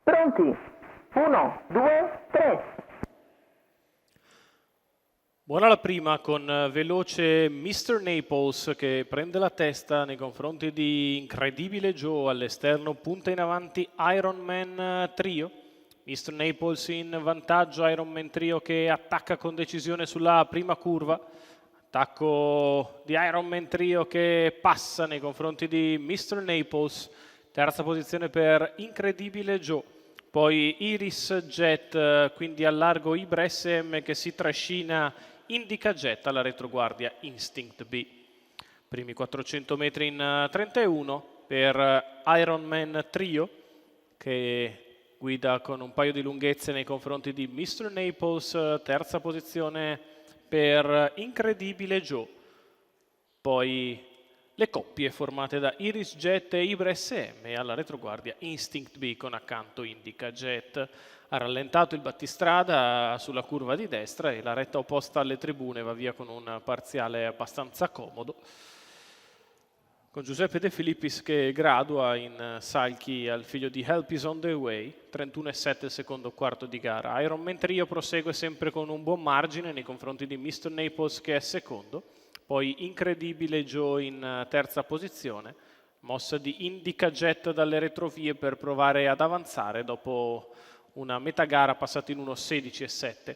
Pronti? 1, 2, 3. Buona la prima con veloce Mr. Naples che prende la testa nei confronti di Incredibile Joe all'esterno, punta in avanti Ironman Trio. Mr. Naples in vantaggio, Ironman Trio che attacca con decisione sulla prima curva. Attacco di Ironman Trio che passa nei confronti di Mr. Naples. Terza posizione per Incredibile Joe. Poi Iris Jet, quindi al largo Ibra SM che si trascina Indica Jet alla retroguardia Instinct B. Primi 400 metri in 31 per Ironman Trio che guida con un paio di lunghezze nei confronti di Mr. Naples. Terza posizione per Incredibile Joe. Poi le coppie formate da Iris Jet e Ibra SM e alla retroguardia Instinct B con accanto Indica Jet. Ha rallentato il battistrada sulla curva di destra e la retta opposta alle tribune va via con un parziale abbastanza comodo. Con Giuseppe De Filippis che gradua in salchi al figlio di Help is on the way, 31,7 il secondo quarto di gara. Ironman Trio prosegue sempre con un buon margine nei confronti di Mr. Naples che è secondo. Poi Incredibile Joe in terza posizione, mossa di Indica Jet dalle retrovie per provare ad avanzare dopo una metà gara passata in 1,16,7.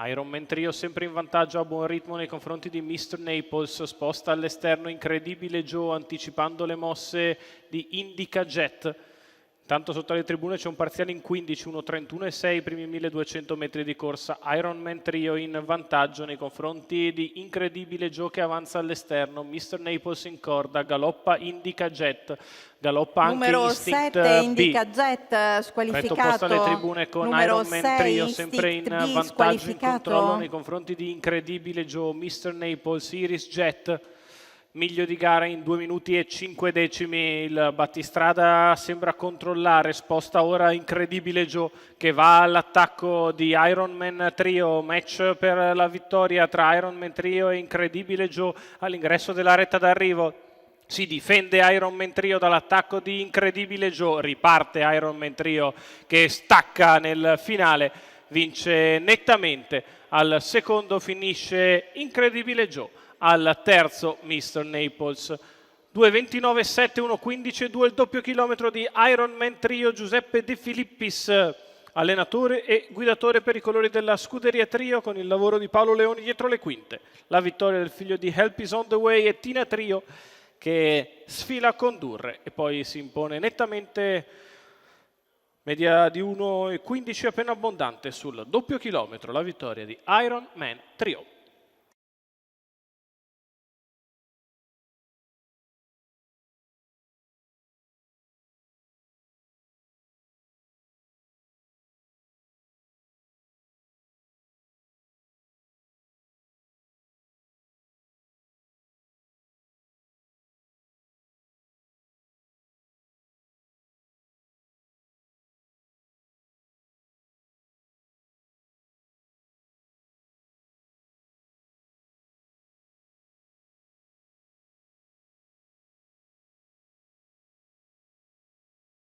Ironman Trio sempre in vantaggio a buon ritmo nei confronti di Mr. Naples, sposta all'esterno Incredibile Joe anticipando le mosse di Indica Jet. Intanto sotto le tribune c'è un parziale in 15, 1.31,6 i primi 1200 metri di corsa. Ironman Trio in vantaggio nei confronti di Incredibile Joe che avanza all'esterno. Mr. Naples in corda, galoppa Indica Jet, galoppa anche numero Instinct 7 B. Indica Jet squalificato. Retto posto alle tribune con numero Ironman 6, Trio sempre in Instinct B, vantaggio in controllo nei confronti di Incredibile Joe. Mr. Naples, Iris Jet, miglio di gara in 2 minuti e 5 decimi. Il battistrada sembra controllare, sposta ora Incredibile Joe che va all'attacco di Ironman Trio. Match per la vittoria tra Ironman Trio e Incredibile Joe all'ingresso della retta d'arrivo. Si difende Ironman Trio dall'attacco di Incredibile Joe, riparte Ironman Trio che stacca nel finale, vince nettamente. Al secondo finisce Incredibile Joe, al terzo Mr. Naples. 2.29,7, 1.15 e 2 il doppio chilometro di Ironman Trio. Giuseppe De Filippis, allenatore e guidatore per i colori della Scuderia Trio, con il lavoro di Paolo Leoni dietro le quinte. La vittoria del figlio di Help is on the way e Tina Trio che sfila a condurre e poi si impone nettamente, media di 1,15 appena abbondante sul doppio chilometro, la vittoria di Ironman Trio.